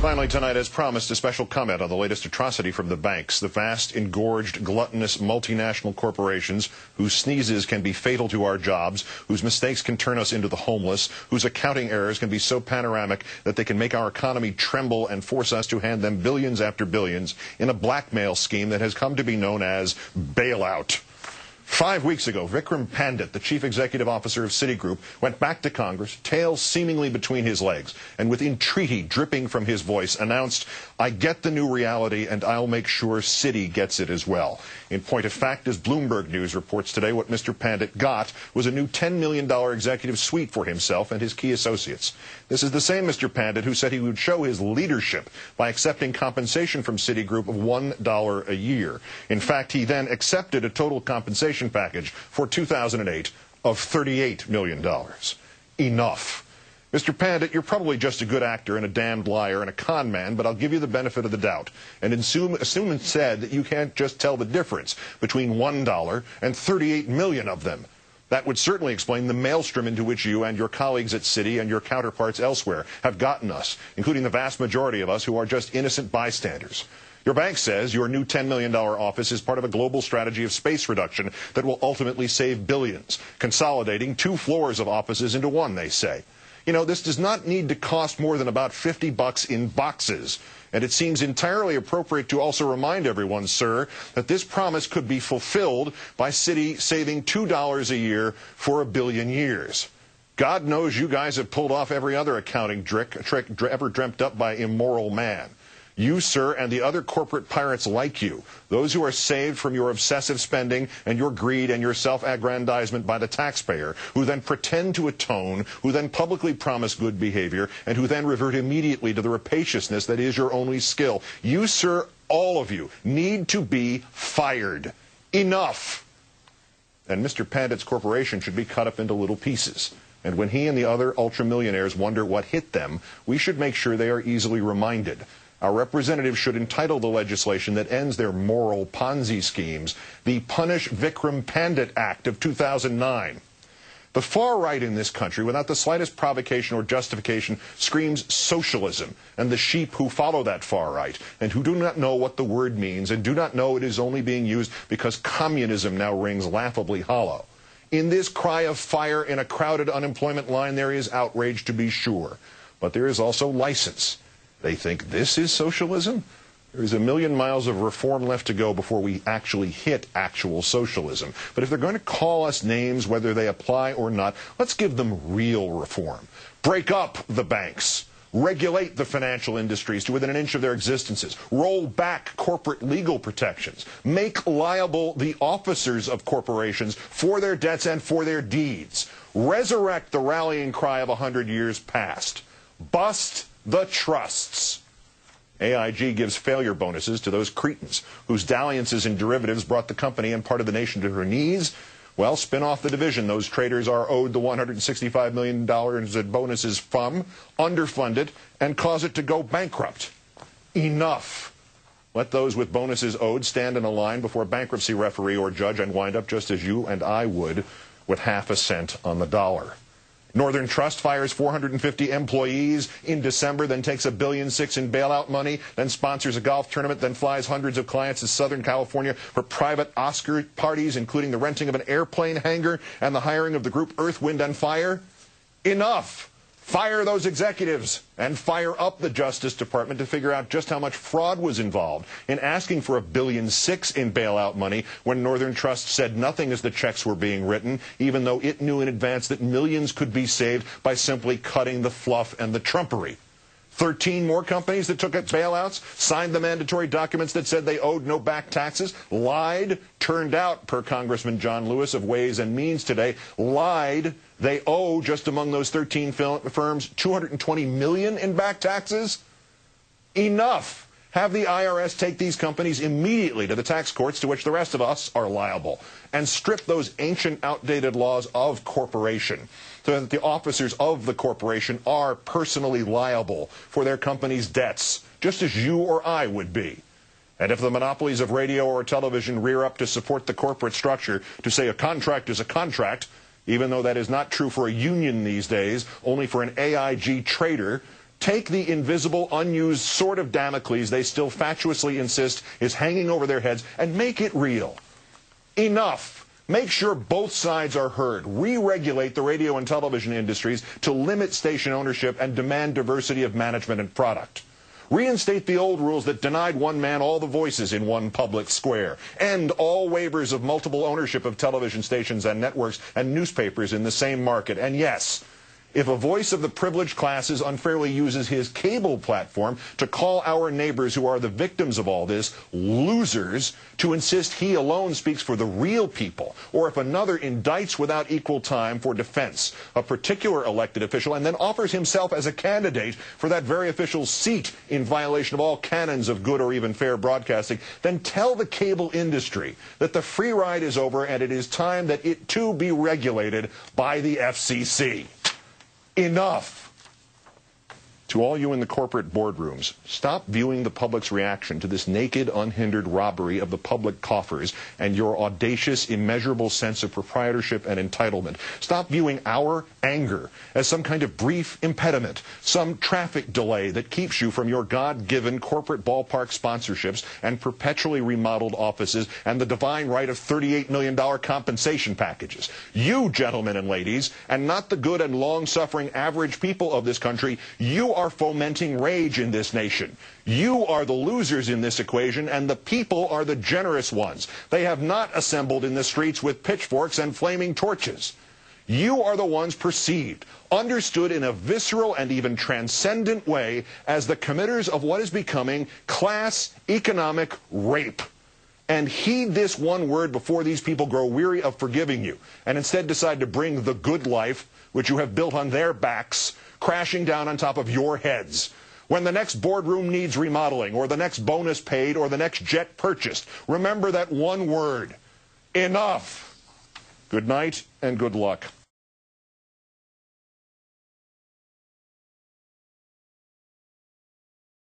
Finally tonight, as promised, a special comment on the latest atrocity from the banks, the vast, engorged, gluttonous multinational corporations whose sneezes can be fatal to our jobs, whose mistakes can turn us into the homeless, whose accounting errors can be so panoramic that they can make our economy tremble and force us to hand them billions after billions in a blackmail scheme that has come to be known as bailout. 5 weeks ago, Vikram Pandit, the chief executive officer of Citigroup, went back to Congress, tail seemingly between his legs, and with entreaty dripping from his voice, announced, "I get the new reality, and I'll make sure Citi gets it as well." In point of fact, as Bloomberg News reports today, what Mr. Pandit got was a new $10 million executive suite for himself and his key associates. This is the same Mr. Pandit who said he would show his leadership by accepting compensation from Citigroup of $1 a year. In fact, he then accepted a total compensation package for 2008 of $38 million. Enough. Mr. Pandit, you're probably just a good actor and a damned liar and a con man, but I'll give you the benefit of the doubt and assume instead that you can't just tell the difference between $1 and 38 million of them. That would certainly explain the maelstrom into which you and your colleagues at Citi and your counterparts elsewhere have gotten us, including the vast majority of us who are just innocent bystanders. Your bank says your new $10 million office is part of a global strategy of space reduction that will ultimately save billions, consolidating 2 floors of offices into one, they say. You know, this does not need to cost more than about $50 in boxes. And it seems entirely appropriate to also remind everyone, sir, that this promise could be fulfilled by Citi saving $2 a year for a billion years. God knows you guys have pulled off every other accounting trick ever dreamt up by immoral man. You, sir, and the other corporate pirates like you, those who are saved from your obsessive spending and your greed and your self-aggrandizement by the taxpayer, who then pretend to atone, who then publicly promise good behavior, and who then revert immediately to the rapaciousness that is your only skill. You, sir, all of you, need to be fired. Enough. And Mr. Pandit's corporation should be cut up into little pieces. And when he and the other ultra-millionaires wonder what hit them, we should make sure they are easily reminded. Our representatives should entitle the legislation that ends their moral Ponzi schemes the Punish Vikram Pandit Act of 2009. The far right in this country, without the slightest provocation or justification, screams socialism, and the sheep who follow that far right, and who do not know what the word means, and do not know it is only being used because communism now rings laughably hollow. In this cry of fire in a crowded unemployment line, there is outrage, to be sure, but there is also license. They think this is socialism? There is a million miles of reform left to go before we actually hit actual socialism. But if they're going to call us names, whether they apply or not, let's give them real reform. Break up the banks. Regulate the financial industries to within an inch of their existences. Roll back corporate legal protections. Make liable the officers of corporations for their debts and for their deeds. Resurrect the rallying cry of 100 years past. Bust the trusts. AIG gives failure bonuses to those cretins whose dalliances in derivatives brought the company and part of the nation to her knees. Well, spin off the division those traders are owed the $165 million in bonuses from, underfund it, and cause it to go bankrupt. Enough. Let those with bonuses owed stand in a line before a bankruptcy referee or judge and wind up just as you and I would, with half a cent on the dollar. Northern Trust fires 450 employees in December, then takes $1.6 billion in bailout money, then sponsors a golf tournament, then flies hundreds of clients to Southern California for private Oscar parties, including the renting of an airplane hangar and the hiring of the group Earth, Wind and Fire. Enough. Fire those executives and fire up the Justice Department to figure out just how much fraud was involved in asking for $1.6 billion in bailout money when Northern Trust said nothing as the checks were being written, even though it knew in advance that millions could be saved by simply cutting the fluff and the trumpery. 13 more companies that took bailouts, signed the mandatory documents that said they owed no back taxes, lied, turned out, per Congressman John Lewis of Ways and Means today, lied. They owe, just among those 13 firms, $220 million in back taxes. Enough. Have the IRS take these companies immediately to the tax courts to which the rest of us are liable, and strip those ancient, outdated laws of corporation so that the officers of the corporation are personally liable for their company's debts, just as you or I would be. And if the monopolies of radio or television rear up to support the corporate structure to say a contract is a contract, even though that is not true for a union these days, only for an AIG trader, Take the invisible, unused sword of Damocles they still fatuously insist is hanging over their heads and make it real. Enough. Make sure both sides are heard. Re-regulate the radio and television industries to limit station ownership and demand diversity of management and product. Reinstate the old rules that denied one man all the voices in one public square. End all waivers of multiple ownership of television stations and networks and newspapers in the same market. And yes, if a voice of the privileged classes unfairly uses his cable platform to call our neighbors who are the victims of all this losers, to insist he alone speaks for the real people, or if another indicts without equal time for defense a particular elected official and then offers himself as a candidate for that very official's seat in violation of all canons of good or even fair broadcasting, then tell the cable industry that the free ride is over and it is time that it too be regulated by the FCC. Enough. To all you in the corporate boardrooms, stop viewing the public's reaction to this naked, unhindered robbery of the public coffers and your audacious, immeasurable sense of proprietorship and entitlement. Stop viewing our anger as some kind of brief impediment, some traffic delay that keeps you from your God-given corporate ballpark sponsorships and perpetually remodeled offices and the divine right of $38 million compensation packages. You, gentlemen and ladies, and not the good and long-suffering average people of this country, you are fomenting rage in this nation. You are the losers in this equation, and the people are the generous ones. They have not assembled in the streets with pitchforks and flaming torches. You are the ones perceived, understood in a visceral and even transcendent way as the committers of what is becoming class economic rape. And heed this one word before these people grow weary of forgiving you and instead decide to bring the good life, which you have built on their backs, crashing down on top of your heads. When the next boardroom needs remodeling, or the next bonus paid, or the next jet purchased, remember that one word: enough. Good night and good luck.